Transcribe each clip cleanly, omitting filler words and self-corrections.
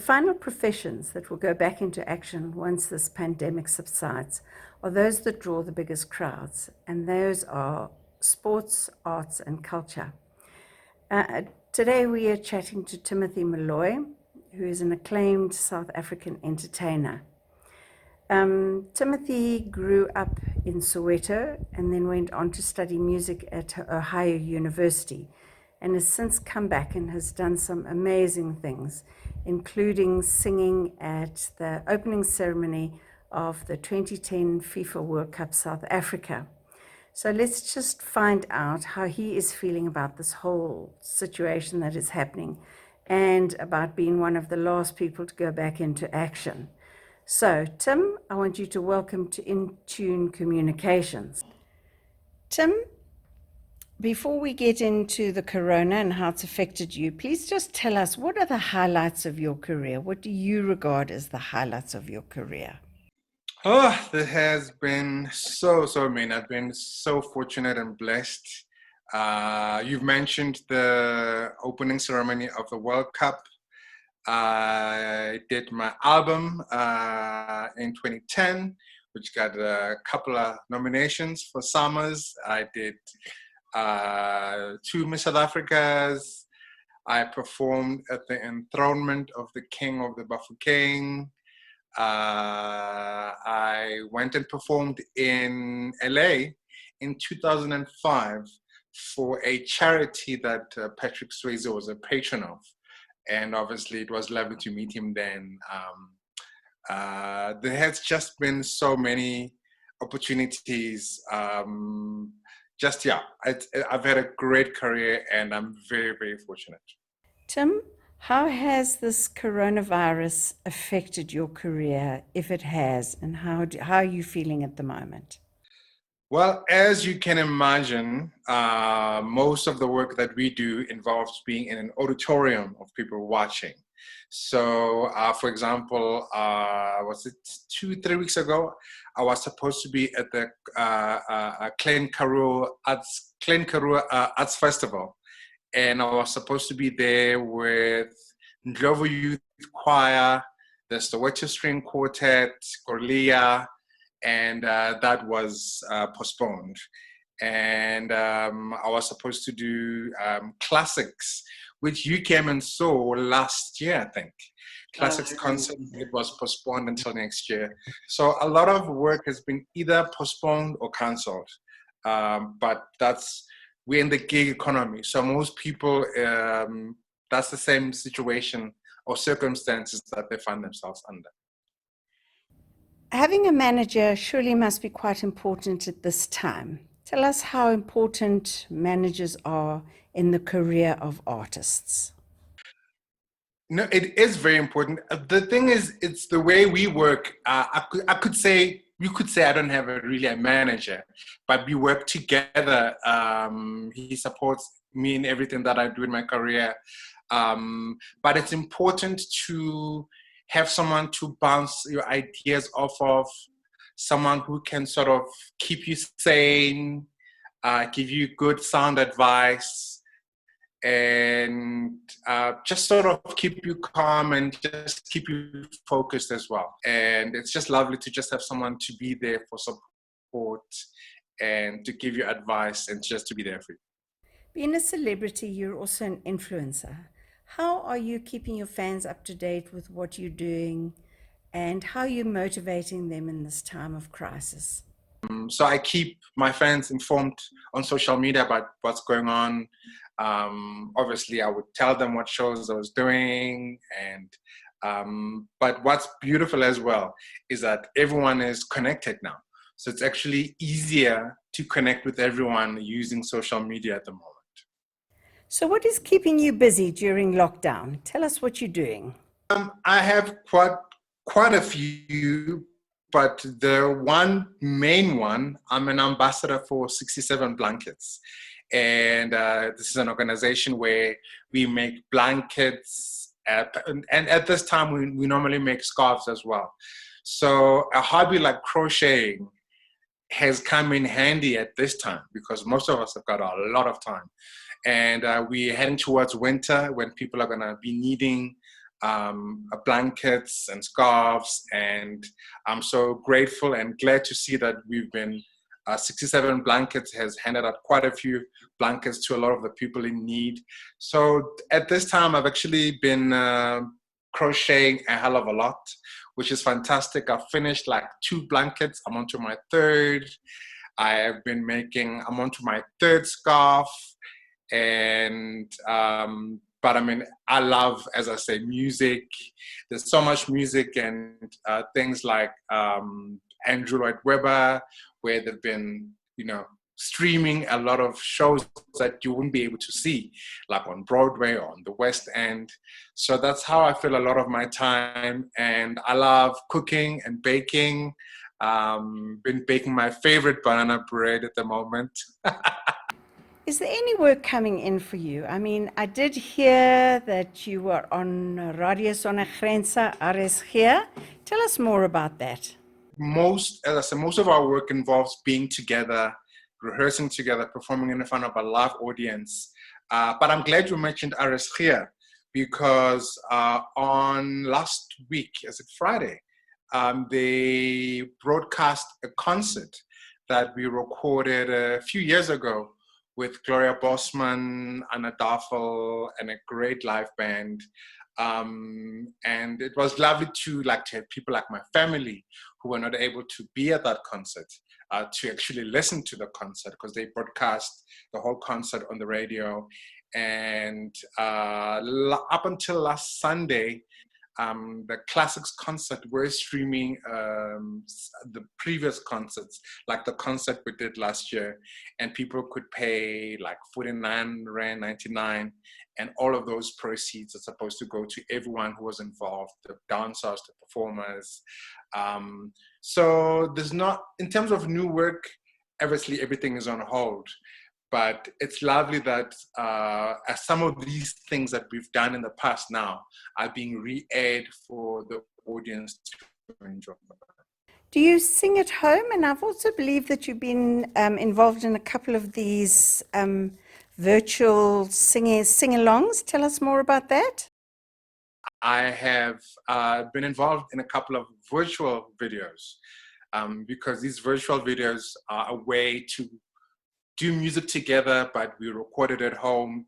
final professions that will go back into action once this pandemic subsides are those that draw the biggest crowds, and those are sports, arts, and culture. Today we are chatting to Timothy Moloi, who is an acclaimed South African entertainer. Timothy grew up in Soweto and then went on to study music at Ohio University, and has since come back and has done some amazing things, including singing at the opening ceremony of the 2010 FIFA World Cup South Africa. So let's just find out how he is feeling about this whole situation that is happening and about being one of the last people to go back into action. So, Tim, I want you to welcome to In Tune Communications. Tim, before we get into the corona and how it's affected you, please just tell us, what are the highlights of your career? What do you regard as the highlights of your career? Oh, there has been so many. I've been so fortunate and blessed. You've mentioned the opening ceremony of the World Cup. I did my album in 2010, which got a couple of nominations for Summers. I did 2 Miss South Africas. I performed at the enthronement of the King of the Bafokeng. I went and performed in LA in 2005 for a charity that Patrick Swayze was a patron of. And obviously it was lovely to meet him then. There has just been so many opportunities. I've had a great career and I'm very, very fortunate. Tim, how has this coronavirus affected your career, if it has, and how are you feeling at the moment? Well, as you can imagine, most of the work that we do involves being in an auditorium of people watching. So, for example, was it 2-3 weeks ago? I was supposed to be at the Acclaim Arts Festival, and I was supposed to be there with Ndlovu Youth Choir, the Soweto String Quartet, Gorlia, and that was postponed. And I was supposed to do classics, which you came and saw last year, I think. Classics concert, it was postponed until next year. So a lot of work has been either postponed or cancelled. But we're in the gig economy. So most people, that's the same situation or circumstances that they find themselves under. Having a manager surely must be quite important at this time. Tell us how important managers are in the career of artists. No, it is very important. The thing is, it's the way we work. You could say I don't have really a manager, but we work together. He supports me in everything that I do in my career. But it's important to have someone to bounce your ideas off of, someone who can sort of keep you sane, give you good sound advice, and just sort of keep you calm and just keep you focused as well. And it's just lovely to just have someone to be there for support and to give you advice and just to be there for you. Being a celebrity, you're also an influencer. How are you keeping your fans up to date with what you're doing, and how are you motivating them in this time of crisis? So I keep my fans informed on social media about what's going on. Obviously, I would tell them what shows I was doing, but what's beautiful as well is that everyone is connected now. So it's actually easier to connect with everyone using social media at the moment. So what is keeping you busy during lockdown? Tell us what you're doing. I have quite a few, but the main one, I'm an ambassador for 67 Blankets. And this is an organization where we make blankets, and at this time we normally make scarves as well. So a hobby like crocheting has come in handy at this time because most of us have got a lot of time. And we're heading towards winter when people are going to be needing blankets and scarves, and I'm so grateful and glad to see that we've been 67 blankets has handed out quite a few blankets to a lot of the people in need. So at this time, I've actually been crocheting a hell of a lot, which is fantastic. I've finished like 2 blankets. I'm onto my 3rd. I'm onto my 3rd scarf. And but I mean, I love, as I say, music. There's so much music and things like Andrew Lloyd Webber, where they've been, streaming a lot of shows that you wouldn't be able to see, like on Broadway or on the West End. So that's how I fill a lot of my time. And I love cooking and baking. Been baking my favorite banana bread at the moment. Is there any work coming in for you? I mean, I did hear that you were on Radio Sonder Grense, RSG. Tell us more about that. As I said, most of our work involves being together, rehearsing together, performing in front of a live audience. But I'm glad you mentioned RSG, because on last week, is it Friday, they broadcast a concert that we recorded a few years ago with Gloria Bosman, Anna Daffel, and a great live band. And it was lovely to have people like my family who were not able to be at that concert to actually listen to the concert, because they broadcast the whole concert on the radio. And up until last Sunday, the classics concert, we're streaming the previous concerts, like the concert we did last year, and people could pay like 49 Rand 99, and all of those proceeds are supposed to go to everyone who was involved, the dancers, the performers. So there's not, in terms of new work, obviously everything is on hold. But it's lovely that some of these things that we've done in the past now are being re-aired for the audience to enjoy. Do you sing at home? And I've also believed that you've been involved in a couple of these virtual sing-alongs. Tell us more about that. I have been involved in a couple of virtual videos because these virtual videos are a way to do music together, but we record it at home,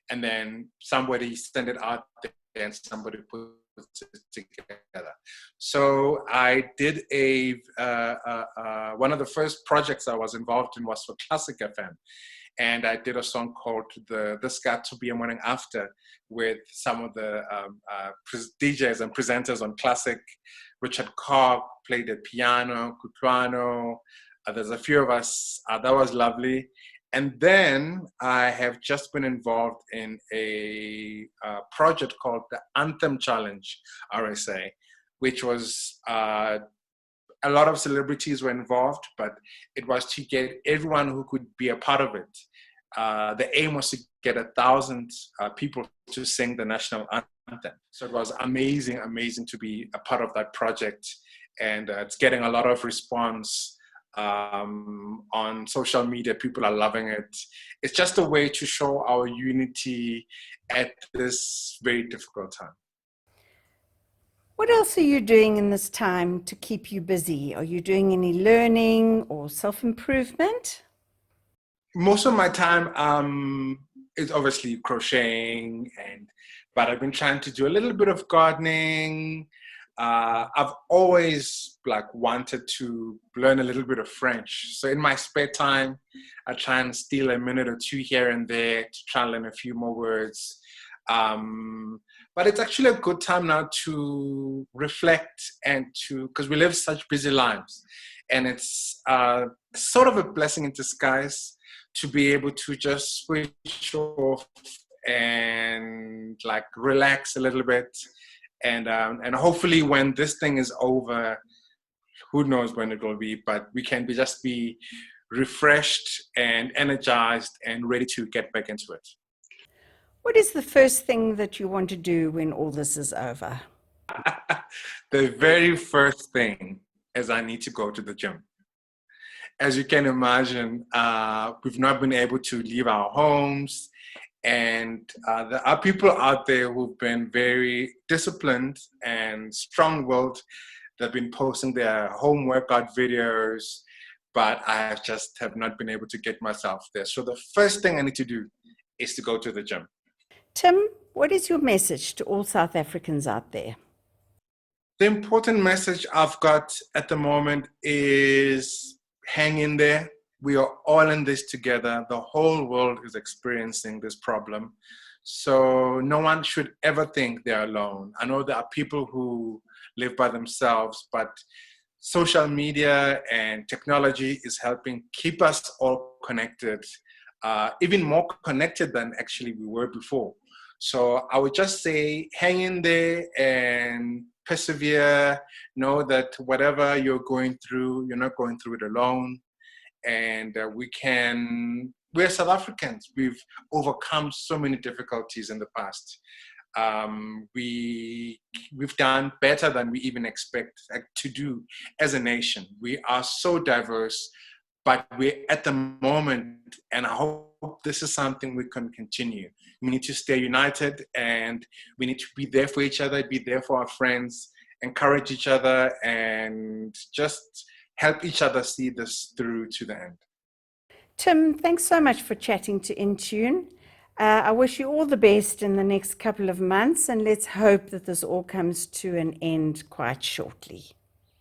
and then somebody send it out there and somebody puts it together. So I did one of the first projects I was involved in was for Classic FM. And I did a song called This Got to Be a Morning After with some of the DJs and presenters on Classic. Richard Cobb played the piano, Kutuano. There's a few of us. That was lovely. And then I have just been involved in a project called the Anthem Challenge, RSA, which was a lot of celebrities were involved, but it was to get everyone who could be a part of it. The aim was to get 1,000 people to sing the national anthem. So it was amazing to be a part of that project. And it's getting a lot of response on social media. People are loving it. It's just a way to show our unity at this very difficult time. What else are you doing in this time to keep you busy? Are you doing any learning or self-improvement? Most of my time is obviously crocheting, but I've been trying to do a little bit of gardening. I've always wanted to learn a little bit of French. So in my spare time, I try and steal a minute or 2 here and there to try and learn a few more words. But it's actually a good time now to reflect because we live such busy lives. And it's sort of a blessing in disguise to be able to just switch off and relax a little bit. And hopefully when this thing is over, who knows when it will be, but we can just be refreshed and energized and ready to get back into it. What is the first thing that you want to do when all this is over? The very first thing is I need to go to the gym. As you can imagine, we've not been able to leave our homes, And there are people out there who've been very disciplined and strong-willed. They've been posting their home workout videos, but I just have not been able to get myself there. So the first thing I need to do is to go to the gym. Tim, what is your message to all South Africans out there? The important message I've got at the moment is hang in there. We are all in this together. The whole world is experiencing this problem. So no one should ever think they're alone. I know there are people who live by themselves, but social media and technology is helping keep us all connected, even more connected than actually we were before. So I would just say hang in there and persevere. Know that whatever you're going through, you're not going through it alone. And we're South Africans. We've overcome so many difficulties in the past. We've done better than we even expect to do as a nation. We are so diverse, but we're at the moment, and I hope this is something we can continue. We need to stay united, and we need to be there for each other, be there for our friends, encourage each other, and just help each other see this through to the end. Tim, thanks so much for chatting to Intune. I wish you all the best in the next couple of months, and let's hope that this all comes to an end quite shortly.